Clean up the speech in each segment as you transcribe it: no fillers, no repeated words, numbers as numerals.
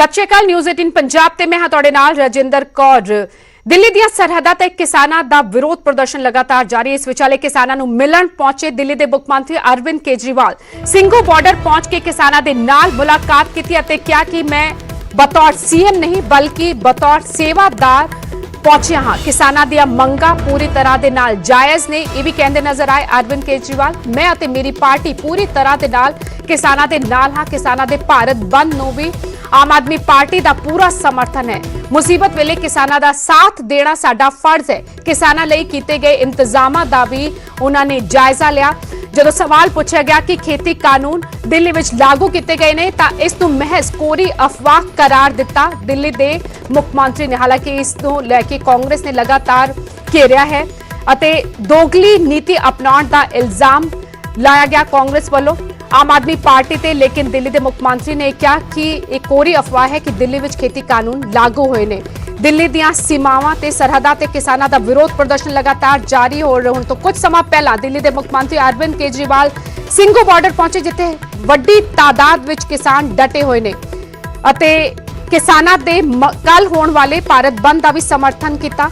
सत श्री अकाल न्यूज़ 18 पंजाब ते मैं हां तुहाडे नाल राजिंदर कौर। दिल्ली ਦੀਆਂ ਸਰਹੱਦਾਂ ਤੇ ਕਿਸਾਨਾਂ ਦਾ ਵਿਰੋਧ ਪ੍ਰਦਰਸ਼ਨ ਲਗਾਤਾਰ ਜਾਰੀ। ਇਸ ਵਿਚਾਲੇ ਕਿਸਾਨਾਂ ਨੂੰ ਮਿਲਣ ਪਹੁੰਚੇ ਦਿੱਲੀ ਦੇ ਮੁੱਖ ਮੰਤਰੀ ਅਰਵਿੰਦ ਕੇਜਰੀਵਾਲ ਸਿੰਘੂ ਬਾਰਡਰ ਪਹੁੰਚ ਕੇ ਕਿਸਾਨਾਂ ਦੇ ਨਾਲ ਮੁਲਾਕਾਤ ਕੀਤੀ ਅਤੇ ਕਿਹਾ ਕਿ ਮੈਂ ਬਤੌਰ ਸੀਐਮ ਨਹੀਂ ਬਲਕਿ ਬਤੌਰ ਸੇਵਾਦਾਰ पहुंचे हाँ। किसानां ਦੀਆਂ ਮੰਗਾਂ पूरी तरह ਦੇ ਨਾਲ ਜਾਇਜ਼ ਨੇ, ਇਹ ਵੀ ਕਹਿੰਦੇ ਨਜ਼ਰ ਆਏ ਅਰਵਿੰਦ ਕੇਜਰੀਵਾਲ। मैं ਅਤੇ मेरी पार्टी पूरी तरह ਦੇ ਨਾਲ किसानां ਦੇ ਨਾਲ ਹਾਂ। किसानां ਦੇ ਭਾਰਤ ਬੰਦ ਨੂੰ ਵੀ आम आदमी पार्टी का पूरा समर्थन है। मुसीबत वेले किसानां दा साथ देना साडा फर्ज है। किसानां लई कीते गए इंतजामां दा भी उन्होंने जायजा लिया। जदों सवाल पूछा गया कि खेती कानून दिल्ली विच लागू किए गए ने तां इस नूं महज कोरी अफवाह करार दिता दिल्ली दे मुख मंत्री ने। हालांकि इस नूं लैके कांग्रेस ने लगातार घेरिया है अते दोगली नीति अपनाउण दा इल्जाम लाया गया कांग्रेस वालों आम आदमी पार्टी ते। लेकिन दिल्ली के मुख मंत्री ने कहा कि एक कोरी अफवाह है कि दिल्ली विच खेती कानून लागू होए ने। दिल्ली दीआं सीमावां ते सरहदां ते किसानां दा विरोध प्रदर्शन लगातार जारी हो रहा। हुण तो कुछ समय पहला दिल्ली के मुख मंत्री अरविंद केजरीवाल ਸਿੰਘੂ बार्डर पहुंचे जिथे वड्डी तादाद विच किसान डटे हुए ने अते किसानां दे कल होण वाले भारत बंद का भी समर्थन किया।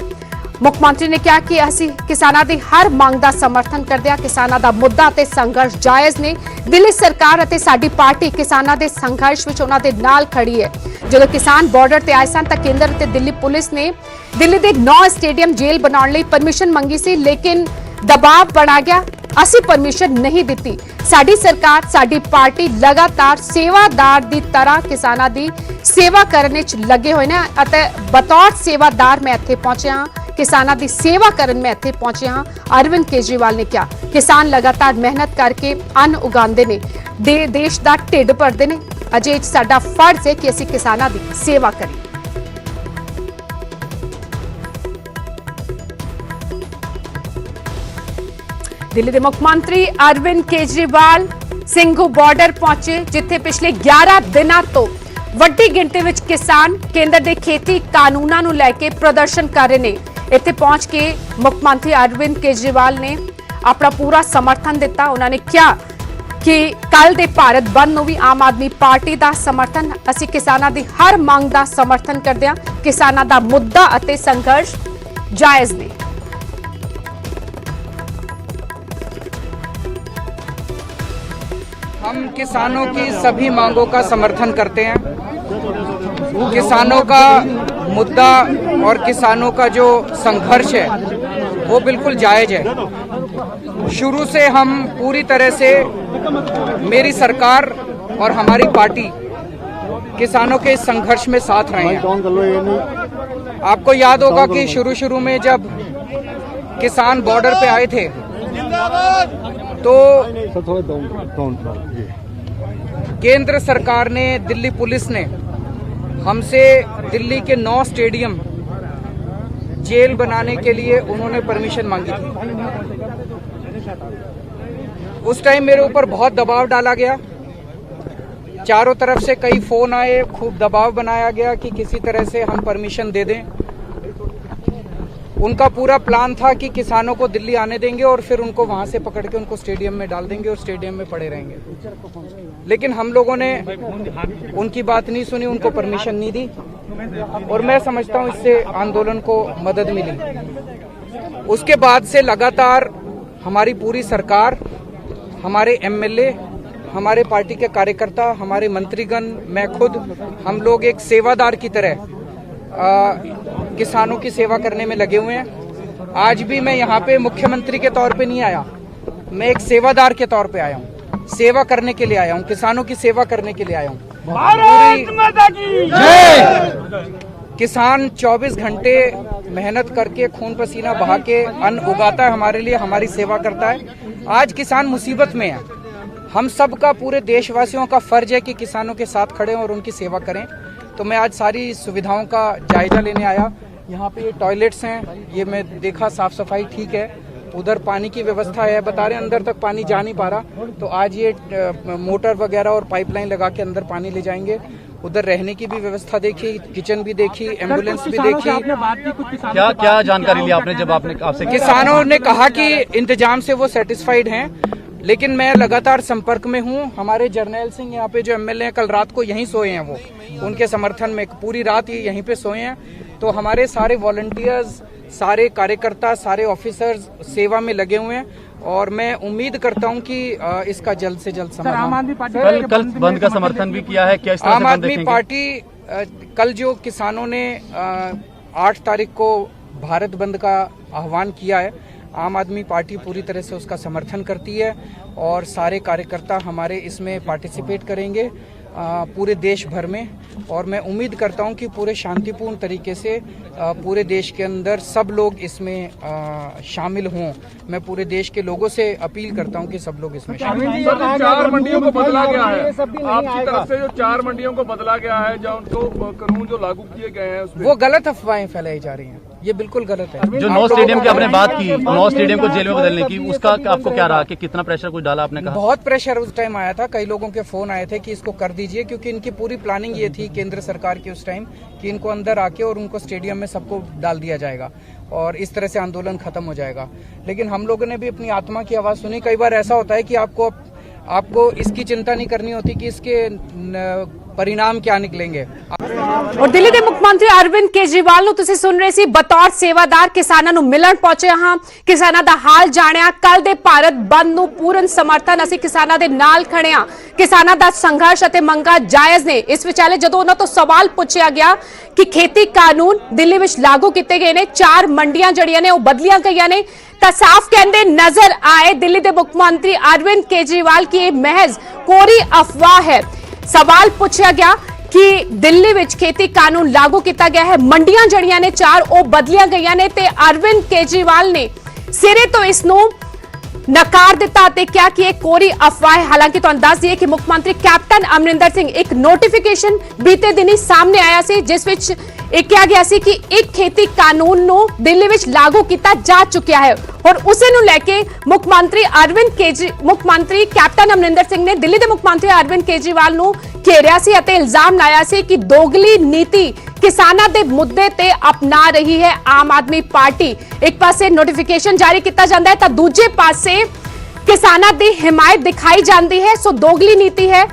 मुख मंत्री ने कहा कि असीं किसानां दी हर मंग दा समर्थन करदे हां। किसानां दा मुद्दा ते संघर्ष जायज़ ने। दिल्ली सरकार अते साडी पार्टी किसानां दे संघर्ष विच उन्हां दे नाल खड़ी है। जदों किसान बार्डर ते आए सन तां केंद्र ते दिल्ली पुलिस ने दिल्ली दे 9 स्टेडियम जेल बनाउण लई परमिशन मंगी सी, लेकिन दबाव बना गया। असीं परमिशन नहीं दित्ती। साडी सरकार साडी पार्टी लगातार सेवादार दी तरह किसानां दी सेवा करने च लगे हुए ने अते बतौर सेवादार मैं इत्थे पहुंचे हां, किसानां दी सेवा करन में इत्थे पहुंचे हां। अरविंद केजरीवाल ने कहा किसान लगातार मेहनत करके अन्न उगांदे ने, देश दा ढिड भरदे ने। अजे साडा फर्ज है कि असीं किसानां दी सेवा करें। दिल्ली के मुख मंत्री अरविंद केजरीवाल ਸਿੰਘੂ बार्डर पहुंचे जिथे पिछले 11 दिनों तो वड्डी गिणती विच किसान केंद्र के खेती कानूनों नूं लैके प्रदर्शन कर रहे हैं। इत्थे पहुंच के मुख मंत्री अरविंद केजरीवाल ने अपना पूरा समर्थन दिता। उन्होंने कहा कि कल दे भारत बंद नूं भी आम आदमी पार्टी का समर्थन, असीं किसानां दी हर मंग का समर्थन करदे हां। किसानां दा मुद्दा अते संघर्ष जायज़ ने। हम किसानों की सभी मांगों का समर्थन करते हैं। किसानों का मुद्दा और किसानों का जो संघर्ष है वो बिल्कुल जायज है। शुरू से हम पूरी तरह से मेरी सरकार और हमारी पार्टी किसानों के इस संघर्ष में साथ रहे हैं। आपको याद होगा कि शुरू में जब किसान बॉर्डर पे आए थे तो केंद्र सरकार ने, दिल्ली पुलिस ने हमसे दिल्ली के 9 स्टेडियम जेल बनाने के लिए उन्होंने परमिशन मांगी थी। उस टाइम मेरे ऊपर बहुत दबाव डाला गया, चारों तरफ से कई फोन आए, खूब दबाव बनाया गया कि किसी तरह से हम परमिशन दे दें। उनका पूरा प्लान था कि किसानों को दिल्ली आने देंगे और फिर उनको वहां से पकड़ के उनको स्टेडियम में डाल देंगे और स्टेडियम में पड़े रहेंगे। लेकिन हम लोगों ने उनकी बात नहीं सुनी, उनको परमिशन नहीं दी और मैं समझता हूं इससे आंदोलन को मदद मिली। उसके बाद से लगातार हमारी पूरी सरकार, हमारे एमएलए, हमारे पार्टी के कार्यकर्ता, हमारे मंत्रीगण, मैं खुद, हम लोग एक सेवादार की तरह किसानों की सेवा करने में लगे हुए हैं। आज भी मैं यहाँ पे मुख्यमंत्री के तौर पे नहीं आया, मैं एक सेवादार के तौर पे आया हूँ, सेवा करने के लिए आया हूँ, किसानों की सेवा करने के लिए आया हूँ। भारत माता की जय। किसान 24 घंटे मेहनत करके खून पसीना बहा के अन्न उगाता है हमारे लिए, हमारी सेवा करता है। आज किसान मुसीबत में है, हम सब का, पूरे देशवासियों का फर्ज है कि किसानों के साथ खड़े और उनकी सेवा करें। तो मैं आज सारी सुविधाओं का जायजा लेने आया। यहाँ पे ये टॉयलेट्स हैं, ये मैं देखा साफ सफाई ठीक है, उधर पानी की व्यवस्था है, बता रहे अंदर तक पानी जा नहीं पा रहा। तो आज ये मोटर वगैरह और पाइपलाइन लगा के अंदर पानी ले जाएंगे। उधर रहने की भी व्यवस्था देखी, किचन भी देखी, एम्बुलेंस भी देखी। क्या जानकारी ली आपने जब आपसे? किसानों ने कहा कि इंतजाम से वो सेटिस्फाइड हैं, लेकिन मैं लगातार संपर्क में हूँ। हमारे जर्नैल सिंह यहाँ पे जो एमएलए हैं, कल रात को यहीं सोए हैं, वो उनके समर्थन में पूरी रात ये यहीं पे सोए हैं। तो हमारे सारे वॉलंटियर्स, सारे कार्यकर्ता, सारे ऑफिसर्स सेवा में लगे हुए हैं और मैं उम्मीद करता हूं कि इसका जल्द से जल्द समाधान। कल बंद का समर्थन भी किया है क्या? इस तरह आम से बंद आदमी देखेंगे? पार्टी कल जो किसानों ने 8 तारीख को भारत बंद का आह्वान किया है, आम आदमी पार्टी पूरी तरह से उसका समर्थन करती है और सारे कार्यकर्ता हमारे इसमें पार्टिसिपेट करेंगे पूरे देश भर में। और मैं उम्मीद करता हूं कि पूरे शांतिपूर्ण तरीके से पूरे देश के अंदर सब लोग इसमें शामिल हों। मैं पूरे देश के लोगों से अपील करता हूं कि सब लोग इसमें शामिल हों। सर, 4 मंडियों को बदला गया है आपकी तरफ से, जो 4 मंडियों को बदला गया है, जो उनको कानून जो लागू किए गए हैं उसमें, वो गलत अफवाहें फैलाई जा रही हैं, ये बिल्कुल गलत है। जो नौ स्टेडियम की आपने बात की, 9 स्टेडियम को जेल में बदलने की, उसका आपको क्या रहा कि कितना प्रेशर कुछ डाला आपने? कहा बहुत प्रेशर उस टाइम आया था, कई लोगों के फोन आए थे कि इसको कर दीजिए, क्योंकि इनकी पूरी प्लानिंग ये थी केंद्र सरकार की उस टाइम कि इनको अंदर आके और उनको स्टेडियम में सबको डाल दिया जाएगा और इस तरह से आंदोलन खत्म हो जाएगा। लेकिन हम लोगों ने भी अपनी आत्मा की आवाज सुनी। कई बार ऐसा होता है कि आपको इसकी चिंता नहीं करनी होती कि इसके परिणाम क्या निकलेंगे। और दिल्ली ਦੇ ਮੁੱਖ ਮੰਤਰੀ ਅਰਵਿੰਦ ਕੇਜਰੀਵਾਲ ਨੂੰ ਤੁਸੀਂ ਸੁਣ ਰਹੇ ਸੀ, ਬਤੌਰ ਸੇਵਾਦਾਰ ਕਿਸਾਨਾਂ ਨੂੰ ਮਿਲਣ ਪਹੁੰਚੇ ਹਾਂ, ਕਿਸਾਨਾਂ ਦਾ ਹਾਲ ਜਾਣਿਆ। ਕੱਲ ਦੇ ਭਾਰਤ ਬੰਦ ਨੂੰ ਪੂਰਨ ਸਮਰਥਨ, ਅਸੀਂ ਕਿਸਾਨਾਂ ਦੇ ਨਾਲ ਖੜੇ ਹਾਂ। ਕਿਸਾਨਾਂ ਦਾ ਸੰਘਰਸ਼ ਅਤੇ ਮੰਗਾਂ ਜਾਇਜ਼ ਨੇ। ਇਸ ਵਿਚਾਲੇ ਜਦੋਂ ਉਹਨਾਂ ਤੋਂ ਸਵਾਲ ਪੁੱਛਿਆ ਗਿਆ ਕਿ ਖੇਤੀ ਕਾਨੂੰਨ ਦਿੱਲੀ ਵਿੱਚ ਲਾਗੂ ਕੀਤੇ ਗਏ ਨੇ, 4 ਮੰਡੀਆਂ ਜਿਹੜੀਆਂ ਨੇ ਉਹ ਬਦਲੀਆਂ ਗਈਆਂ ਨੇ, ਤਾਂ ਸਾਫ਼ ਕਹਿੰਦੇ ਨਜ਼ਰ ਆਏ ਦਿੱਲੀ ਦੇ ਮੁੱਖ ਮੰਤਰੀ ਅਰਵਿੰਦ ਕੇਜਰੀਵਾਲ ਕਿ ਇਹ ਮਹਿਜ਼ ਕੋਰੀ ਅਫਵਾਹ ਹੈ। ਸਵਾਲ ਪੁੱਛਿਆ ਗਿਆ ਕਿ ਦਿੱਲੀ ਵਿੱਚ ਖੇਤੀ ਕਾਨੂੰਨ ਲਾਗੂ ਕੀਤਾ ਗਿਆ ਹੈ, ਮੰਡੀਆਂ ਜਿਹੜੀਆਂ ਨੇ 4 ਉਹ ਬਦਲੀਆਂ ਗਈਆਂ ਨੇ, ਤੇ ਅਰਵਿੰਦ ਕੇਜਰੀਵਾਲ ਨੇ ਸਿਰੇ ਤੋਂ ਇਸ ਨੂੰ ਨਕਾਰ ਦਿੱਤਾ ਤੇ ਕਿਹਾ ਕਿ ਇਹ ਕੋਰੀ ਅਫਵਾਹ ਹੈ। ਹਾਲਾਂਕਿ ਤੁਹਾਨੂੰ ਦੱਸ ਦਈਏ ਕਿ ਮੁੱਖ ਮੰਤਰੀ ਕੈਪਟਨ ਅਮਰਿੰਦਰ ਸਿੰਘ ਇੱਕ ਨੋਟੀਫਿਕੇਸ਼ਨ ਬੀਤੇ ਦਿਨੀ ਸਾਹਮਣੇ ਆਇਆ ਸੀ, ਜਿਸ ਵਿੱਚ ਇਹ ਕਿਹਾ ਗਿਆ ਸੀ ਕਿ ਇੱਕ ਖੇਤੀ ਕਾਨੂੰਨ ਨੂੰ ਦਿੱਲੀ ਵਿੱਚ ਲਾਗੂ ਕੀਤਾ ਜਾ ਚੁੱਕਿਆ ਹੈ। और उसे नु लेके मुख्य मंत्री कैप्टन अमरिंदर सिंह ने दिल्ली के मुख्य मंत्री अरविंद केजरीवाल नु घेरिया सी अते इल्जाम लाया सी कि दोगली नीति किसानां दे मुद्दे ते अपना रही है आम आदमी पार्टी। एक पासे नोटिफिकेशन जारी किया जाता है तो दूजे पासे किसानां दी हिमायत दिखाई जाती है। सो दोगली नीति है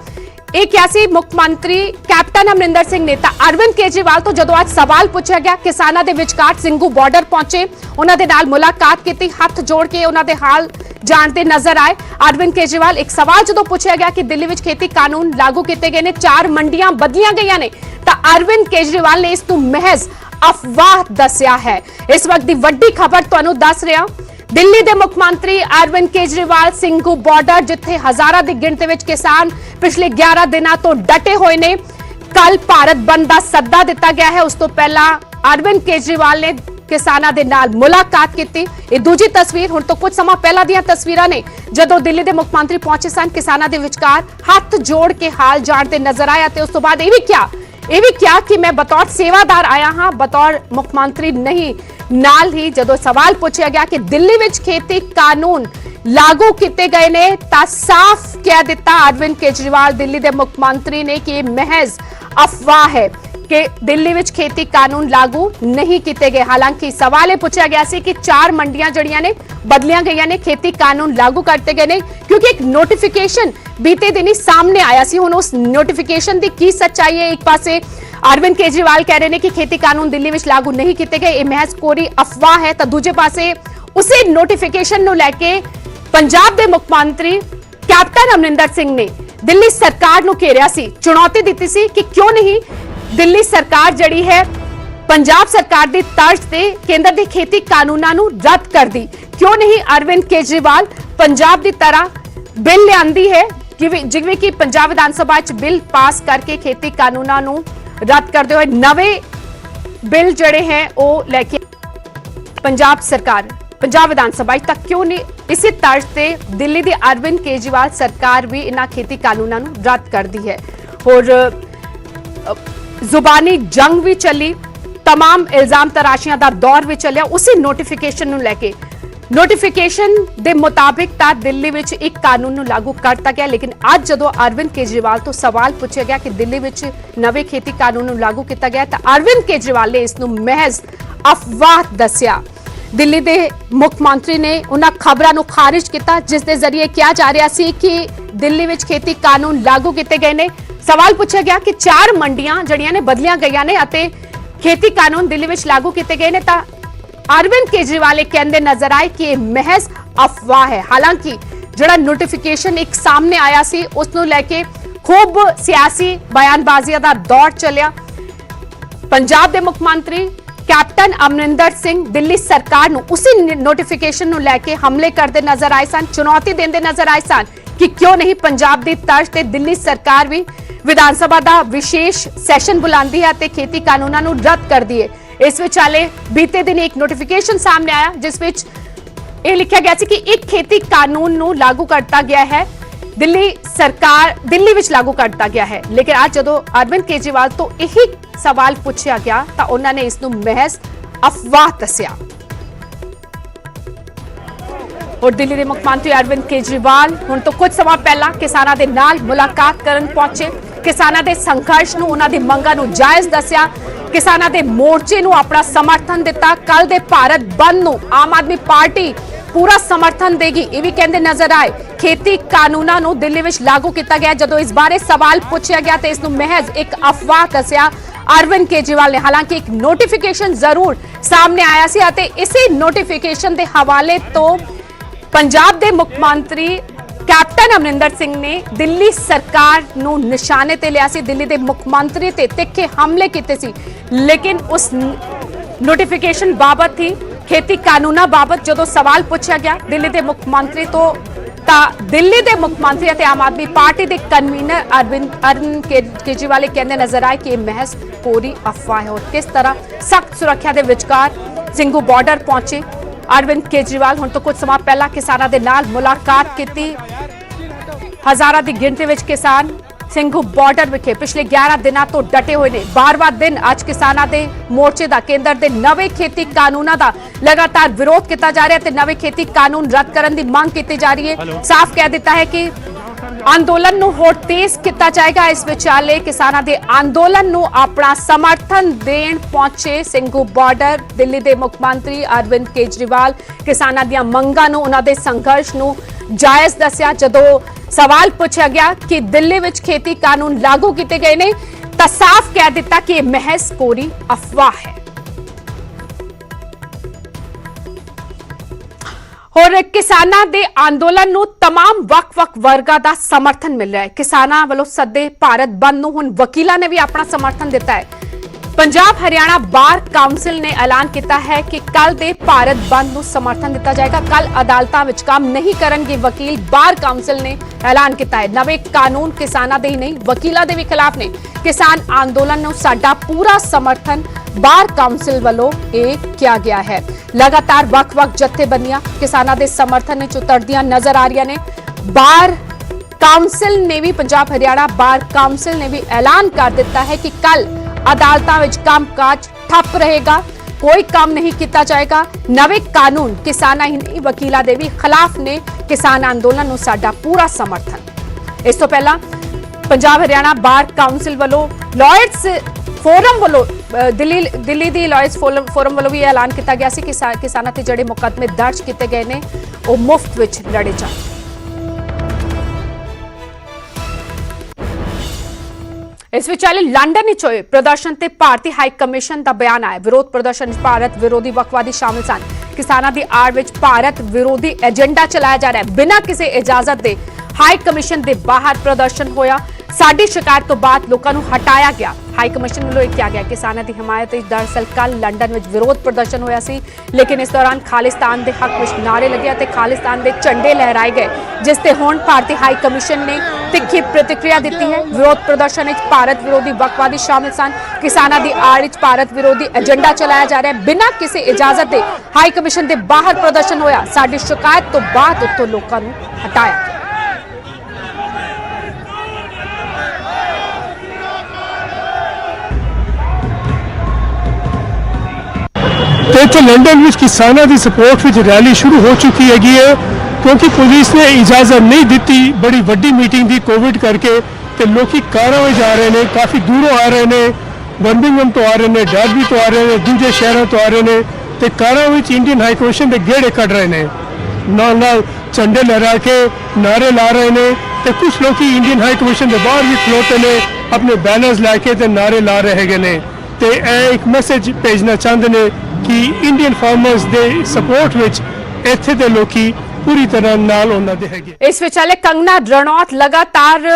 ਇਹ ਕਿਹਾ ਸੀ ਮੁੱਖ ਮੰਤਰੀ ਕੈਪਟਨ ਅਮਰਿੰਦਰ ਸਿੰਘ ਨੇ। ਤਾਂ ਅਰਵਿੰਦ ਕੇਜਰੀਵਾਲ ਤੋਂ ਜਦੋਂ ਅੱਜ ਸਵਾਲ ਪੁੱਛਿਆ ਗਿਆ, ਕਿਸਾਨਾਂ ਦੇ ਵਿਚਕਾਰ ਸਿੰਘੂ ਬਾਰਡਰ ਪਹੁੰਚੇ, ਉਹਨਾਂ ਦੇ ਨਾਲ ਮੁਲਾਕਾਤ ਕੀਤੀ, ਹੱਥ ਜੋੜ ਕੇ ਉਹਨਾਂ ਦੇ ਹਾਲ ਜਾਣਦੇ ਨਜ਼ਰ ਆਏ। ਅਰਵਿੰਦ ਕੇਜਰੀਵਾਲ ਇੱਕ ਸਵਾਲ ਜਦੋਂ ਪੁੱਛਿਆ ਗਿਆ ਕਿ ਦਿੱਲੀ ਵਿੱਚ ਖੇਤੀ ਕਾਨੂੰਨ ਲਾਗੂ ਕੀਤੇ ਗਏ ਨੇ, 4 ਮੰਡੀਆਂ ਬਦਲੀਆਂ ਗਈਆਂ ਨੇ, ਤਾਂ ਅਰਵਿੰਦ ਕੇਜਰੀਵਾਲ ਨੇ ਇਸ ਨੂੰ ਮਹਿਜ਼ ਅਫਵਾਹ ਦੱਸਿਆ ਹੈ। ਇਸ ਵਕਤ ਦੀ ਵੱਡੀ ਖਬਰ ਤੁਹਾਨੂੰ ਦੱਸ ਰਿਹਾ, ਦਿੱਲੀ ਦੇ ਮੁੱਖ ਮੰਤਰੀ ਅਰਵਿੰਦ ਕੇਜਰੀਵਾਲ ਸਿੰਘੂ ਬਾਰਡਰ, ਜਿੱਥੇ ਹਜ਼ਾਰਾਂ ਦੀ ਗਿਣਤੀ ਵਿੱਚ ਕਿਸਾਨ ਪਿਛਲੇ 11 ਦਿਨਾਂ ਤੋਂ ਡਟੇ ਹੋਏ ਨੇ, ਕੱਲ ਭਾਰਤ ਬੰਦ ਦਾ ਸੱਦਾ ਦਿੱਤਾ ਗਿਆ ਹੈ। ਉਸ ਤੋਂ ਪਹਿਲਾਂ ਅਰਵਿੰਦ ਕੇਜਰੀਵਾਲ ਨੇ ਕਿਸਾਨਾਂ ਦੇ ਨਾਲ ਮੁਲਾਕਾਤ ਕੀਤੀ। ਇਹ ਦੂਜੀ ਤਸਵੀਰ ਹੁਣ ਤੋਂ ਕੁਝ ਸਮਾਂ ਪਹਿਲਾਂ ਦੀਆਂ ਤਸਵੀਰਾਂ ਨੇ, ਜਦੋਂ ਦਿੱਲੀ ਦੇ ਮੁੱਖ ਮੰਤਰੀ ਪਹੁੰਚੇ ਸਨ, ਕਿਸਾਨਾਂ ਦੇ ਵਿਚਕਾਰ ਹੱਥ ਜੋੜ ਕੇ ਹਾਲ ਜਾਣਦੇ ਨਜ਼ਰ ਆਏ ਤੇ ਉਸ ਤੋਂ ਬਾਅਦ ਇਹ ਵੀ ਕਿਹਾ ਕਿ ਮੈਂ ਬਤੌਰ ਸੇਵਾਦਾਰ ਆਇਆ ਹਾਂ, ਬਤੌਰ ਮੁੱਖ ਮੰਤਰੀ ਨਹੀਂ। ਨਾਲ ਹੀ ਜਦੋਂ ਸਵਾਲ ਪੁੱਛਿਆ ਗਿਆ ਕਿ ਦਿੱਲੀ ਵਿੱਚ ਖੇਤੀ ਕਾਨੂੰਨ ਲਾਗੂ ਕੀਤੇ ਗਏ ਨੇ, ਤਾਂ ਸਾਫ਼ ਕਹਿ ਦਿੱਤਾ ਅਰਵਿੰਦ ਕੇਜਰੀਵਾਲ ਦਿੱਲੀ ਦੇ ਮੁੱਖ ਮੰਤਰੀ ਨੇ ਕਿ ਇਹ ਮਹਿਜ਼ ਅਫਵਾਹ ਹੈ ਕਿ ਦਿੱਲੀ ਵਿੱਚ ਖੇਤੀ ਕਾਨੂੰਨ ਲਾਗੂ ਨਹੀਂ ਕੀਤੇ ਗਏ। ਹਾਲਾਂਕਿ ਸਵਾਲ ਇਹ ਪੁੱਛਿਆ ਗਿਆ ਸੀ ਕਿ 4 ਮੰਡੀਆਂ ਜਿਹੜੀਆਂ ਨੇ ਬਦਲੀਆਂ ਗਈਆਂ ਨੇ, ਖੇਤੀ ਕਾਨੂੰਨ ਲਾਗੂ ਕਰਤੇ ਗਏ ਨੇ, ਕਿਉਂਕਿ ਇੱਕ ਨੋਟੀਫਿਕੇਸ਼ਨ ਬੀਤੇ ਦਿਨੀ ਸਾਹਮਣੇ ਆਇਆ ਸੀ। ਹੁਣ ਉਸ ਨੋਟੀਫਿਕੇਸ਼ਨ ਦੀ ਕੀ ਸੱਚਾਈ ਹੈ? ਇੱਕ ਪਾਸੇ ਅਰਵਿੰਦ ਕੇਜਰੀਵਾਲ ਕਹਿ ਰਹੇ ਨੇ ਕਿ ਖੇਤੀ ਕਾਨੂੰਨ ਦਿੱਲੀ ਵਿੱਚ ਲਾਗੂ ਨਹੀਂ ਕੀਤੇ ਗਏ, ਇਹ ਮਹਿਜ਼ ਕੋਰੀ ਅਫਵਾਹ ਹੈ, ਤਾਂ ਦੂਜੇ ਪਾਸੇ ਉਸੇ ਨੋਟੀਫਿਕੇਸ਼ਨ ਨੂੰ ਲੈ ਕੇ ਪੰਜਾਬ ਦੇ ਮੁੱਖ ਮੰਤਰੀ ਕੈਪਟਨ ਅਮਰਿੰਦਰ ਸਿੰਘ ਨੇ ਦਿੱਲੀ ਸਰਕਾਰ ਨੂੰ ਘੇਰਿਆ ਸੀ, ਚੁਣੌਤੀ ਦਿੱਤੀ ਸੀ ਕਿ ਕਿਉਂ ਨਹੀਂ ਦਿੱਲੀ ਸਰਕਾਰ ਜਿਹੜੀ ਹੈ ਪੰਜਾਬ ਸਰਕਾਰ ਦੀ ਤਰਜ਼ ਤੇ ਕੇਂਦਰ ਦੇ ਖੇਤੀ ਕਾਨੂੰਨਾਂ ਨੂੰ ਰੱਦ ਕਰਦੀ, ਕਿਉਂ ਨਹੀਂ ਅਰਵਿੰਦ ਕੇਜਰੀਵਾਲ ਪੰਜਾਬ ਦੀ ਤਰ੍ਹਾਂ ਬਿੱਲ ਲਿਆਂਦੀ ਹੈ, ਜਿਵੇਂ ਕਿ ਪੰਜਾਬ ਵਿਧਾਨ ਸਭਾ 'ਚ ਬਿੱਲ ਪਾਸ ਕਰਕੇ ਖੇਤੀ ਕਾਨੂੰਨਾਂ ਨੂੰ ਰੱਦ ਕਰਦੇ ਹੋਏ ਨਵੇਂ ਬਿੱਲ ਜਿਹੜੇ ਹੈ ਉਹ ਲੈ ਕੇ ਪੰਜਾਬ ਸਰਕਾਰ ਪੰਜਾਬ ਵਿਧਾਨ ਸਭਾ ਤੱਕ ਕਿਉਂ ਨਹੀਂ? ਇਸੇ ਤਰਜ਼ ਤੇ ਦਿੱਲੀ ਦੀ ਅਰਵਿੰਦ ਕੇਜਰੀਵਾਲ ਸਰਕਾਰ ਵੀ ਇਹਨਾਂ ਖੇਤੀ ਕਾਨੂੰਨਾਂ ਨੂੰ ਰੱਦ ਕਰਦੀ ਹੈ। और ਜ਼ੁਬਾਨੀ ਜੰਗ ਵੀ ਚੱਲੀ, तमाम इल्जाम तराशियां ਦਾ ਦੌਰ ਵੀ ਚੱਲਿਆ ਉਸੇ ਨੋਟੀਫਿਕੇਸ਼ਨ ਨੂੰ ਲੈ ਕੇ। ਨੋਟੀਫਿਕੇਸ਼ਨ ਦੇ ਮੁਤਾਬਿਕ ਤਾਂ ਦਿੱਲੀ ਵਿੱਚ ਇੱਕ ਕਾਨੂੰਨ ਨੂੰ ਲਾਗੂ ਕਰਤਾ ਗਿਆ, ਲੇਕਿਨ ਅੱਜ ਜਦੋਂ ਅਰਵਿੰਦ ਕੇਜਰੀਵਾਲ ਤੋਂ ਸਵਾਲ ਪੁੱਛਿਆ ਗਿਆ ਕਿ ਦਿੱਲੀ ਵਿੱਚ ਨਵੇਂ ਖੇਤੀ ਕਾਨੂੰਨ ਨੂੰ ਲਾਗੂ ਕੀਤਾ ਗਿਆ, ਤਾਂ ਅਰਵਿੰਦ ਕੇਜਰੀਵਾਲ ਨੇ ਇਸ ਨੂੰ ਮਹਿਜ਼ ਅਫਵਾਹ ਦੱਸਿਆ। ਦਿੱਲੀ ਦੇ ਮੁੱਖ ਮੰਤਰੀ ਨੇ ਉਹਨਾਂ ਖਬਰਾਂ ਨੂੰ ਖਾਰਿਜ ਕੀਤਾ ਜਿਸ ਦੇ ਜ਼ਰੀਏ ਕਿਹਾ ਜਾ ਰਿਹਾ ਸੀ ਕਿ ਦਿੱਲੀ ਵਿੱਚ ਖੇਤੀ ਕਾਨੂੰਨ ਲਾਗੂ ਕੀਤੇ ਗਏ ਨੇ। ਸਵਾਲ ਪੁੱਛਿਆ ਗਿਆ ਕਿ 4 ਮੰਡੀਆਂ ਜਿਹੜੀਆਂ ਨੇ ਬਦਲੀਆਂ ਗਈਆਂ ਨੇ ਅਤੇ ਖੇਤੀ ਕਾਨੂੰਨ ਦਿੱਲੀ ਵਿੱਚ ਲਾਗੂ ਕੀਤੇ ਗਏ ਨੇ ਤਾਂ ਅਰਵਿੰਦ ਕੇਜਰੀਵਾਲ ਇਹ ਕਹਿੰਦੇ ਨਜ਼ਰ ਆਏ ਕਿ ਇਹ ਮਹਿਜ਼ ਅਫਵਾਹ ਹੈ। ਹਾਲਾਂਕਿ ਜਿਹੜਾ ਨੋਟੀਫਿਕੇਸ਼ਨ ਇੱਕ ਸਾਹਮਣੇ ਆਇਆ ਸੀ ਉਸ ਨੂੰ ਲੈ ਕੇ ਖੂਬ ਸਿਆਸੀ ਬਿਆਨਬਾਜ਼ੀਆਂ ਦਾ ਦੌਰ ਚੱਲਿਆ। ਪੰਜਾਬ ਦੇ ਮੁੱਖ ਮੰਤਰੀ ਕੈਪਟਨ ਅਮਰਿੰਦਰ ਸਿੰਘ ਦਿੱਲੀ ਸਰਕਾਰ ਨੂੰ ਉਸੇ ਨੋਟੀਫਿਕੇਸ਼ਨ ਨੂੰ ਲੈ ਕੇ ਹਮਲੇ ਕਰਦੇ ਨਜ਼ਰ ਆਏ ਸਨ, ਚੁਣੌਤੀ ਦਿੰਦੇ ਨਜ਼ਰ ਆਏ ਸਨ ਕਿ ਕਿਉਂ ਨਹੀਂ ਪੰਜਾਬ ਦੀ ਤਰਜ਼ ਤੇ ਦਿੱਲੀ ਸਰਕਾਰ ਵੀ ਵਿਧਾਨ ਸਭਾ ਦਾ ਵਿਸ਼ੇਸ਼ ਸੈਸ਼ਨ ਬੁਲਾਉਂਦੀ ਹੈ ਤੇ ਖੇਤੀ ਕਾਨੂੰਨਾਂ ਨੂੰ ਰੱਦ ਕਰਦੀ ਹੈ। ਇਸ ਵਿਚਾਲੇ ਬੀਤੇ ਦਿਨ ਇੱਕ ਨੋਟੀਫਿਕੇਸ਼ਨ ਸਾਹਮਣੇ ਆਇਆ ਜਿਸ ਵਿੱਚ ਇਹ ਲਿਖਿਆ ਗਿਆ ਸੀ ਕਿ ਇੱਕ ਖੇਤੀ ਕਾਨੂੰਨ ਨੂੰ ਲਾਗੂ ਕਰਤਾ ਗਿਆ ਹੈ, ਦਿੱਲੀ ਵਿੱਚ ਲਾਗੂ ਕਰਤਾ ਗਿਆ ਹੈ। ਲੇਕਿਨ ਅੱਜ ਜਦੋਂ ਅਰਵਿੰਦ ਕੇਜਰੀਵਾਲ ਤੋਂ ਇਹੀ ਸਵਾਲ ਪੁੱਛਿਆ ਗਿਆ ਤਾਂ ਉਹਨਾਂ ਨੇ ਇਸ ਨੂੰ ਮਹਿਜ਼ ਅਫਵਾਹ ਦੱਸਿਆ। और दिल्ली के मुख्यमंत्री अरविंद केजरीवाल हुण तो कुछ समय पहला किसानों के नाल मुलाकात करन पहुंचे, किसानों के संघर्ष नूं उन्हां दी मंगां नूं जायज़ दस्सिया, किसानों के मोर्चे नूं अपना समर्थन दिता। कल दे भारत बंद नूं आम आदमी पार्टी पूरा समर्थन देगी ये भी कहते नजर आए। खेती कानूनां नूं दिल्ली विच लागू किया गया। जदों इस बारे सवाल पूछा गया तो इसनूं महज एक अफवाह दस्सिया अरविंद केजरीवाल ने। हालांकि एक नोटिफिकेशन जरूर सामने आया सी अते इसी नोटिफिकेशन के हवाले तो पंजाब के मुख मंत्री कैप्टन अमरिंदर सिंह ने दिल्ली सरकार नूं निशाने ते लिया सी, दिल्ली के मुख मंत्री ते तिखे हमले कीते सी। लेकिन उस नोटिफिकेशन बाबत थी खेती कानूना बाबत जदों सवाल पूछा गया दिल्ली के मुख मंत्री तो दिल्ली के मुख मंत्री ते आम आदमी पार्टी के कन्वीनर अरविंद केजरीवाल कहते नजर आए कि महज पूरी अफवाह है। और किस तरह सख्त सुरक्षा के विचकार सिंघू बॉर्डर पहुंचे अरविंद केजरीवाल हुण तो कुछ समय पहला किसानों के नाल मुलाकात की। हजारां की गिणती विच किसान सिंघू बॉर्डर विखे पिछले 11 दिनों तो डटे हुए ने। 12वां दिन अज किसानों के मोर्चे का केंद्र के नवे खेती कानूनों का लगातार विरोध किया जा रहा है। नवे खेती कानून रद्द करने की मांग की जा रही है। साफ कह दिता है कि अंदोलन नूं होर तेज किया जाएगा। इस विचाले किसानों के अंदोलन नूं अपना समर्थन देण पहुंचे सिंघू बॉर्डर दिल्ली के मुख मंत्री अरविंद केजरीवाल किसानों दी मंगां नूं उन्हां दे संघर्ष नूं जायज़ दस्सिया। जदों सवाल पूछा गया कि दिल्ली विच खेती कानून लागू किए गए ने तां साफ कह दिता कि महज कोरी अफवाह है। और किसानों के अंदोलन नूं तमाम वक-वक वर्गां दा समर्थन मिल रहा है। किसानों वालों सदे भारत बंद नूं हुण वकीलां ने भी अपना समर्थन दिता है। पंजाब हरियाणा बार काउंसिल ने ऐलान किया है कि कल दे भारत बंद नूं समर्थन दिता जाएगा। कल अदालतां विच काम नहीं करनगे वकील, बार काउंसिल ने ऐलान किया है। नवे कानून किसानों दे ही नहीं वकीलों के भी खिलाफ ने। किसान आंदोलन नूं साडा पूरा समर्थन बार काउंसिल वालों किया गया है। लगातार वक-वक जथेबंदियां किसानों के समर्थन में उतरदियां नजर आ रही ने। बार काउंसिल ने भी पंजाब हरियाणा बार काउंसिल ने भी ऐलान कर दिता है कि कल अदालतां विच कामकाज ठप रहेगा, कोई काम नहीं किया जाएगा। नवे कानून किसानां ही नहीं वकीलां दे भी खिलाफ ने। किसान आंदोलन नूं साडा पूरा समर्थन। इस तो पहला पंजाब हरियाणा बार काउंसिल वालों लॉयर्स फोरम वालों दिल्ली दी लॉयर्स फोरम वालों भी ऐलान किया गया सी कि किसानां ते जिहड़े मुकदमे दर्ज किए गए ने वो मुफ्त विच लड़े जाण। इस विचाले लंडन विच होए प्रदर्शन ते भारतीय हाई कमीशन का बयान आया। विरोध प्रदर्शन भारत विरोधी वकवादी शामिल सन। किसानों की आड़ विच भारत विरोधी एजेंडा चलाया जा रहा है। बिना किसी इजाजत के हाई कमीशन के बाहर प्रदर्शन होया। साडी शिकायत तो बाद लोगों को हटाया गया। हाई कमीशन वालों किया गया किसानों की हिमायत। दरअसल कल लंडन में विरोध प्रदर्शन होया सी, लेकिन इस दौरान खालिस्तान के हक में नारे लगे ते खालिस्तान के झंडे लहराए गए, जिससे हुण भारतीय हाई कमीशन ने तिखी प्रतिक्रिया दी है। विरोध प्रदर्शन में भारत विरोधी वकवादी शामिल सन। किसानों की आड़ विच भारत विरोधी एजेंडा चलाया जा रहा है। बिना किसी इजाजत के हाई कमीशन के बाहर प्रदर्शन होया। साडी शिकायत तो बाद उत्तों लोगों को हटाया। तो इतने लंडन में किसानों की सपोर्ट में रैली शुरू हो चुकी है क्योंकि पुलिस ने इजाजत नहीं दी। बड़ी वड्डी मीटिंग थी कोविड करके तो लोग कारां में जा रहे हैं, काफ़ी दूरों आ रहे हैं, बर्मिंघम तो आ रहे हैं, डर्बी तो आ रहे हैं, दूसरे शहरों तो आ रहे हैं तो कारां में इंडियन हाई कमीशन के गेड़े कट रहे हैं, नाल झंडे लहरा के नारे ला रहे हैं। तो कुछ लोग इंडियन हाई कमीशन के बाहर भी खलोते हैं, अपने बैनर्स लैके ते नारे ला रहे गए ने ते एक मैसेज भेजना चाहते ने कि Indian farmers they support which इत्थे दे लोकी पूरी तरह नाल उन्हां दे हैगे। इस विचाले कंगना रणौत लगातार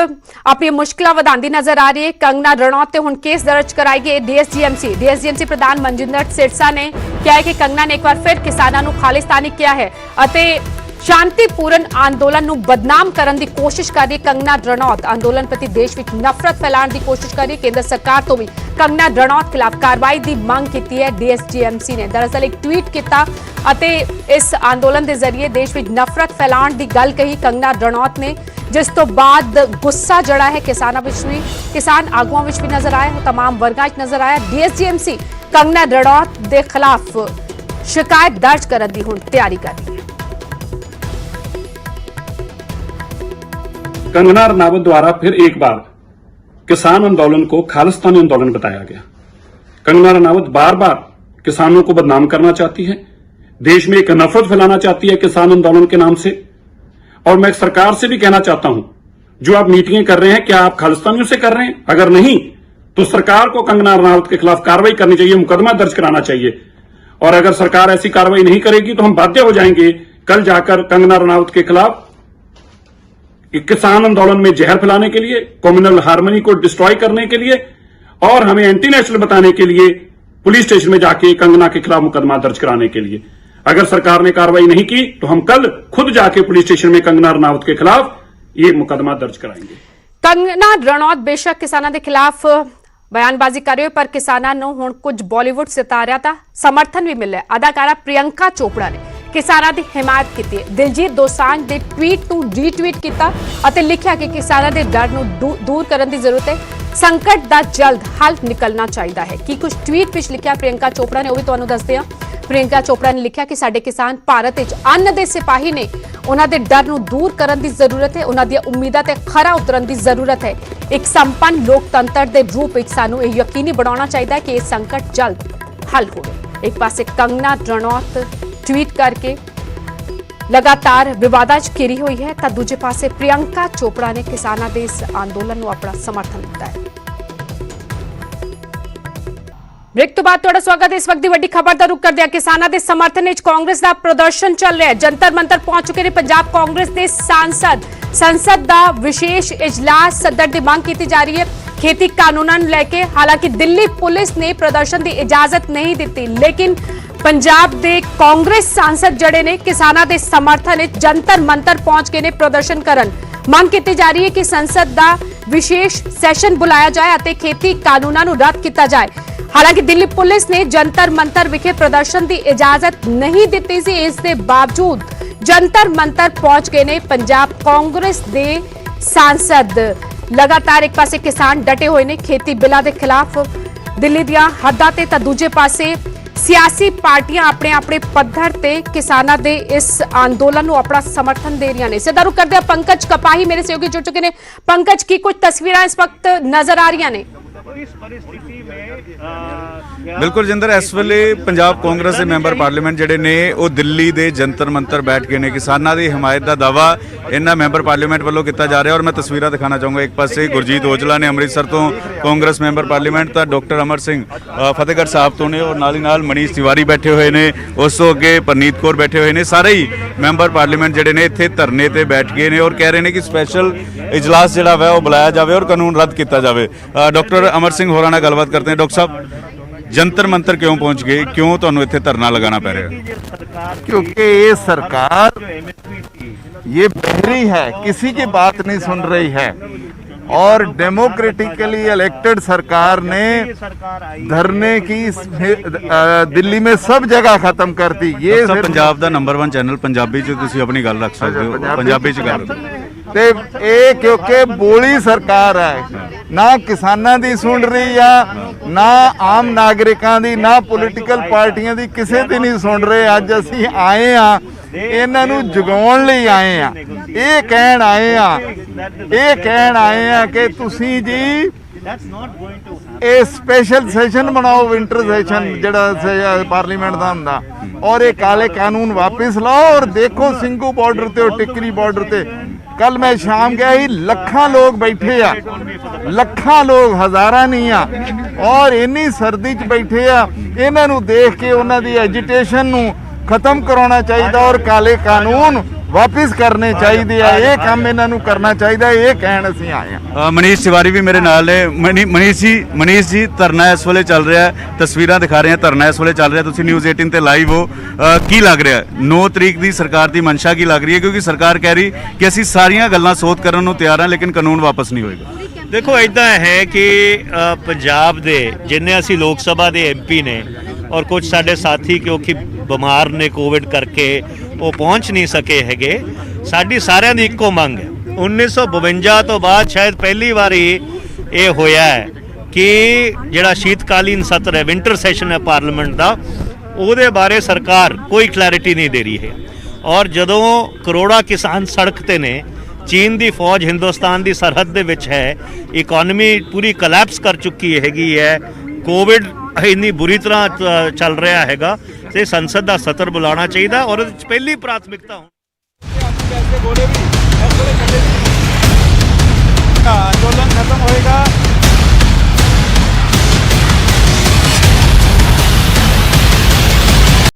अपनी मुश्किलां वधांदी नजर आ रही है। कंगना रणौत ते हुण केस दर्ज कराएगी डीएसजीएमसी प्रधान मनजिंदर सिरसा ने कहा है कि कंगना ने एक बार फिर किसानां नूं खालिस्तानी किया है अते शांतिपूर्ण अंदोलन ਨੂੰ ਬਦਨਾਮ ਕਰਨ ਦੀ ਕੋਸ਼ਿਸ਼ ਕਰ ਰਹੀ ਹੈ। ਕੰਗਨਾ ਰਣੌਤ ਅੰਦੋਲਨ ਪ੍ਰਤੀ ਦੇਸ਼ ਵਿੱਚ ਨਫ਼ਰਤ ਫੈਲਾਉਣ ਦੀ ਕੋਸ਼ਿਸ਼ ਕਰ ਰਹੀ ਹੈ। ਕੇਂਦਰ ਸਰਕਾਰ ਤੋਂ ਵੀ ਕੰਗਨਾ ਰਣੌਤ ਖਿਲਾਫ ਕਾਰਵਾਈ ਦੀ ਮੰਗ ਕੀਤੀ ਹੈ ਡੀਐਸਜੀਐਮਸੀ ਨੇ। ਦਰਅਸਲ ਇੱਕ ਟਵੀਟ ਕੀਤਾ ਅਤੇ ਇਸ ਅੰਦੋਲਨ ਦੇ ਜ਼ਰੀਏ ਦੇਸ਼ ਵਿੱਚ ਨਫ਼ਰਤ ਫੈਲਾਉਣ ਦੀ ਗੱਲ ਕਹੀ ਕੰਗਨਾ ਰਣੌਤ ਨੇ, ਜਿਸ ਤੋਂ ਬਾਅਦ ਗੁੱਸਾ ਜੜਾ ਹੈ ਕਿਸਾਨਾਂ ਵਿੱਚ ਵੀ, ਕਿਸਾਨ ਆਗੂਆਂ ਵਿੱਚ ਵੀ ਨਜ਼ਰ ਆਇਆ, ਉਹ तमाम ਵਰਗਾਂ ਵਿੱਚ ਨਜ਼ਰ ਆਇਆ। ਡੀਐਸਜੀਐਮਸੀ ਕੰਗਨਾ ਰਣੌਤ ਦੇ ਖਿਲਾਫ ਸ਼ਿਕਾਇਤ ਦਰਜ ਕਰਨ ਦੀ ਹੁਣ ਤਿਆਰੀ ਕਰ ਰਹੀ ਹੈ। कंगना रनावत द्वारा फिर एक बार किसान आंदोलन को खालिस्तानी आंदोलन बताया गया। कंगना रनावत बार बार किसानों को बदनाम करना चाहती है, देश में एक नफरत फैलाना चाहती है किसान आंदोलन के नाम से। और मैं सरकार से भी कहना चाहता हूं, जो आप मीटिंगें कर रहे हैं क्या आप खालिस्तानियों से कर रहे हैं? अगर नहीं तो सरकार को कंगना रनावत के खिलाफ कार्रवाई करनी चाहिए, मुकदमा दर्ज कराना चाहिए। और अगर सरकार ऐसी कार्रवाई नहीं करेगी तो हम बाध्य हो जाएंगे कल जाकर कंगना रनावत के खिलाफ किसान आंदोलन में जहर फैलाने के लिए, कम्युनल हार्मनी को डिस्ट्रॉय करने के लिए और हमें एंटी नेशनल बताने के लिए पुलिस स्टेशन में जाके कंगना के खिलाफ मुकदमा दर्ज कराने के लिए। अगर सरकार ने कार्रवाई नहीं की तो हम कल खुद जाके पुलिस स्टेशन में कंगना रनावत के खिलाफ ये मुकदमा दर्ज कराएंगे। कंगना रणौत बेशक किसानों के खिलाफ बयानबाजी कर रही है, पर किसानों ਨੂੰ ਹੁਣ ਕੁਝ ਬਾਲੀਵੁੱਡ ਸਿਤਾਰਿਆਂ ਦਾ ਸਮਰਥਨ ਵੀ ਮਿਲਿਆ। ਅਦਾਕਾਰਾ ਪ੍ਰਿਯੰਕਾ ਚੋਪੜਾ ਨੇ ਕਿਸਾਨਾਂ ਦੀ ਹਮਾਇਤ ਕੀਤੀ ਹੈ। ਦਿਲਜੀਤ ਦੋਸਾਂਝ ਦੇ ਟਵੀਟ ਨੂੰ ਰੀਟਵੀਟ ਕੀਤਾ ਅਤੇ ਲਿਖਿਆ ਕਿ ਕਿਸਾਨਾਂ ਦੇ ਡਰ ਨੂੰ ਦੂਰ ਕਰਨ ਦੀ ਜ਼ਰੂਰਤ ਹੈ, ਸੰਕਟ ਦਾ ਜਲਦ ਹੱਲ ਨਿਕਲਣਾ ਚਾਹੀਦਾ ਹੈ। ਕੀ ਕੁਝ ਟਵੀਟ ਵਿੱਚ ਲਿਖਿਆ ਪ੍ਰਿਯੰਕਾ ਚੋਪੜਾ ਨੇ, ਉਹ ਵੀ ਤੁਹਾਨੂੰ ਦੱਸਦੇ ਹਾਂ। ਪ੍ਰਿਯੰਕਾ ਚੋਪੜਾ ਨੇ ਲਿਖਿਆ ਕਿ ਸਾਡੇ ਕਿਸਾਨ ਭਾਰਤ ਵਿੱਚ ਅੰਨ ਦੇ ਸਿਪਾਹੀ ਨੇ, ਉਹਨਾਂ ਦੇ ਡਰ ਨੂੰ ਦੂਰ ਕਰਨ ਦੀ ਜ਼ਰੂਰਤ ਹੈ, ਉਹਨਾਂ ਦੀਆਂ ਉਮੀਦਾਂ ਤੇ ਖਰਾ ਉਤਰਨ ਦੀ ਜ਼ਰੂਰਤ ਹੈ। ਇੱਕ ਸੰਪੰਨ ਲੋਕਤੰਤਰ ਦੇ ਰੂਪ ਵਿੱਚ ਸਾਨੂੰ ਇਹ ਯਕੀਨੀ ਬਣਾਉਣਾ ਚਾਹੀਦਾ ਹੈ ਕਿ ਇਹ ਸੰਕਟ ਜਲਦ ਹੱਲ ਹੋਵੇ। ਇੱਕ ਪਾਸੇ ਕੰਗਨਾ ਰਣੌਤ ट्वीट करके लगातार विवादां च घिरी हुई है, तो दूजे पासे प्रियंका चोपड़ा ने किसानों के इस आंदोलन को अपना समर्थन दिता है। ब्रेक तो बाद तुहाडा स्वागत है। इस वक्त की वड्डी खबर का रुख करदे हां। किसानों के समर्थन विच कांग्रेस का प्रदर्शन चल रहा है। जंतर मंतर पहुंच चुके हैं पंजाब कांग्रेस के सांसद। संसद का विशेष इजलास सदन की मांग की जा रही है खेती कानूनों लैके। हालांकि दिल्ली पुलिस ने प्रदर्शन की इजाजत नहीं दी, लेकिन पंजाब के कांग्रेस सांसद जड़े ने किसानों के समर्थन जंतर मंतर पहुंच गए ने प्रदर्शन करन। मांग की जा रही है कि संसद का विशेष सैशन बुलाया जाए और खेती कानूनों को रद्द किया जाए। हालांकि दिल्ली पुलिस ने जंतर मंतर विखे प्रदर्शन की इजाजत नहीं दी सी, इसके बावजूद जंतर मंतर पहुंच गए ने पंजाब कांग्रेस के सांसद। लगातार एक पासे किसान डटे हुए ने खेती बिलों के खिलाफ दिल्ली दी हदां ते, तां दूजे पासे सियासी पार्टियां अपने अपने पद्धर ते किसानों के इस आंदोलन को अपना समर्थन दे रही ने। सीधा रुख करते हैं पंकज कपाही मेरे सहयोगी जुड़ चुके हैं। पंकज की कुछ तस्वीरें इस वक्त नजर आ रही ने? बिल्कुल जिंदर, इस वेले पंजाब कांग्रेस के मैंबर पार्लीमेंट जिहड़े ने वो दिल्ली के जंतर मंतर बैठ के ने किसानों की हिमायत का दावा इन्हां मैंबर पार्लीमेंट वालों किया जा रहा है। और मैं तस्वीरें दिखाना चाहूँगा। एक पासे गुरजीत औजला ने अमृतसर तो कांग्रेस मैंबर पार्लीमेंट, तो डॉक्टर अमर सिंह फतेहगढ़ साहब तो ने, और नाल ही नाल मनीष तिवारी बैठे हुए ने, उस तो अगे परनीत कौर बैठे हुए ने। सारे ही मैंबर पार्लीमेंट जिहड़े ने इत्थे धरने ते बैठ गए ने और कह रहे हैं कि स्पैशल इजलास जिहड़ा वा वो बुलाया जाए और कानून रद्द किया जाए। डॉक्टर अमर सिंह होरां नाल गलबात करते हैं। डॉक्टर साहब, जंतर मंतर क्यों पहुंच गए, क्यों तुहानूं इत्थे धरना लगाना पै रहा? क्योंकि ये सरकार ये बहरी है, किसी की बात नहीं सुन रही है और डेमोक्रेटिकली इलेक्टेड सरकार ने धरने की दिल्ली में सब जगह खत्म कर दी। ये पंजाब दा नंबर 1 चैनल पंजाबी च तुसीं अपनी गल रख सकते हो, पंजाबी च गल ते ये क्योंकि बोली सरकार है, ना किसानां दी सुन रही है, ना आम नागरिकां दी, ना पोलिटिकल पार्टियां दी, किसी दी नहीं सुन रहे। अज असीं आए हाँ इन्हां नूं जगाउण लई आए हाँ, ये कहण आए हाँ कि तुसीं जी ਇਹ ਸਪੈਸ਼ਲ ਸੈਸ਼ਨ ਬਣਾਓ, ਵਿੰਟਰ ਸੈਸ਼ਨ ਜਿਹੜਾ ਪਾਰਲੀਮੈਂਟ ਦਾ ਹੁੰਦਾ, ਔਰ ਇਹ ਕਾਲੇ ਕਾਨੂੰਨ ਵਾਪਸ ਲਾਓ। ਔਰ ਦੇਖੋ ਸਿੰਘੂ ਬਾਰਡਰ ਤੇ और टिकरी ਬਾਰਡਰ ਤੇ ਕੱਲ ਮੈਂ ਸ਼ਾਮ ਗਿਆ ਸੀ, ਲੱਖਾਂ ਲੋਕ ਬੈਠੇ ਆ, ਲੱਖਾਂ ਲੋਕ, ਹਜ਼ਾਰਾਂ ਨਹੀਂ ਆ, ਔਰ ਇੰਨੀ ਸਰਦੀ 'ਚ ਬੈਠੇ ਆ। ਇਹਨਾਂ ਨੂੰ ਦੇਖ ਕੇ ਉਹਨਾਂ ਦੀ ਐਜੀਟੇਸ਼ਨ ਨੂੰ ਖਤਮ ਕਰਾਉਣਾ ਚਾਹੀਦਾ ਔਰ ਕਾਲੇ ਕਾਨੂੰਨ ਵਾਪਿਸ ਕਰਨੇ ਚਾਹੀਦੇ ਆ। ਇਹ ਕੰਮ ਇਹਨਾਂ ਨੂੰ ਕਰਨਾ ਚਾਹੀਦਾ, ਇਹ ਕਹਿਣ ਅਸੀਂ ਆਏ ਆ। ਮਨੀਸ਼ ਤਿਵਾਰੀ ਵੀ ਮੇਰੇ ਨਾਲ ਨੇ। ਮਨੀਸ਼ ਜੀ ਧਰਨਾ ਇਸ ਵੇਲੇ ਚੱਲ ਰਿਹਾ ਹੈ, ਤਸਵੀਰਾਂ ਦਿਖਾ ਰਹੇ ਹਾਂ, ਧਰਨਾ ਇਸ ਵੇਲੇ ਚੱਲ ਰਿਹਾ, ਤੁਸੀਂ ਨਿਊਜ਼ 18 ਤੇ ਲਾਈਵ ਹੋ। ਕੀ ਲੱਗ ਰਿਹਾ 9 ਤਰੀਕ ਦੀ ਸਰਕਾਰ ਦੀ ਮਨਸ਼ਾ ਕੀ ਲੱਗ ਰਹੀ ਹੈ? ਕਿਉਂਕਿ ਸਰਕਾਰ ਕਹਿ ਰਹੀ ਕਿ ਅਸੀਂ ਸਾਰੀਆਂ ਗੱਲਾਂ ਸੋਧ ਕਰਨ ਨੂੰ ਤਿਆਰ ਹਾਂ, ਲੇਕਿਨ ਕਾਨੂੰਨ ਵਾਪਸ ਨਹੀਂ ਹੋਏਗਾ। ਦੇਖੋ ਇਦਾਂ ਹੈ ਕਿ ਪੰਜਾਬ ਦੇ ਜਿੰਨੇ ਅਸੀਂ ਲੋਕ ਸਭਾ ਦੇ ਐਮਪੀ ਨੇ ਔਰ ਕੁਝ ਸਾਡੇ ਸਾਥੀ ਕਿਉਂਕਿ ਬਿਮਾਰ ਨੇ ਕੋਵਿਡ ਕਰਕੇ ਉਹ ਪਹੁੰਚ ਨਹੀਂ ਸਕੇ ਹੈਗੇ, ਸਾਡੀ ਸਾਰਿਆਂ ਦੀ ਇੱਕੋ ਮੰਗ ਹੈ। 1952 ਤੋਂ ਬਾਅਦ ਸ਼ਾਇਦ ਪਹਿਲੀ ਵਾਰੀ ਇਹ ਹੋਇਆ ਹੈ ਕਿ ਜਿਹੜਾ ਸ਼ੀਤਕਾਲੀਨ ਸਤਰ ਹੈ, ਵਿੰਟਰ ਸੈਸ਼ਨ ਹੈ ਪਾਰਲੀਮੈਂਟ ਦਾ, ਉਹਦੇ ਬਾਰੇ ਸਰਕਾਰ ਕੋਈ ਕਲੈਰਿਟੀ ਨਹੀਂ ਦੇ ਰਹੀ ਹੈ। ਔਰ ਜਦੋਂ ਕਰੋੜਾਂ ਕਿਸਾਨ ਸੜਕ ਤੇ ਨੇ, ਚੀਨ ਦੀ ਫੌਜ ਹਿੰਦੁਸਤਾਨ ਦੀ ਸਰਹੱਦ ਦੇ ਵਿੱਚ ਹੈ, ਇਕਨੋਮੀ ਪੂਰੀ ਕੋਲੈਪਸ ਕਰ ਚੁੱਕੀ ਹੈਗੀ ਹੈ, ਕੋਵਿਡ ਇੰਨੀ ਬੁਰੀ ਤਰ੍ਹਾਂ ਚੱਲ ਰਿਹਾ ਹੈਗਾ, ਤੇ ਸੰਸਦ ਦਾ ਸਤਰ ਬੁਲਾਉਣਾ ਚਾਹੀਦਾ ਔਰ ਉਹਦੇ 'ਚ ਪਹਿਲੀ ਪ੍ਰਾਥਮਿਕਤਾ जो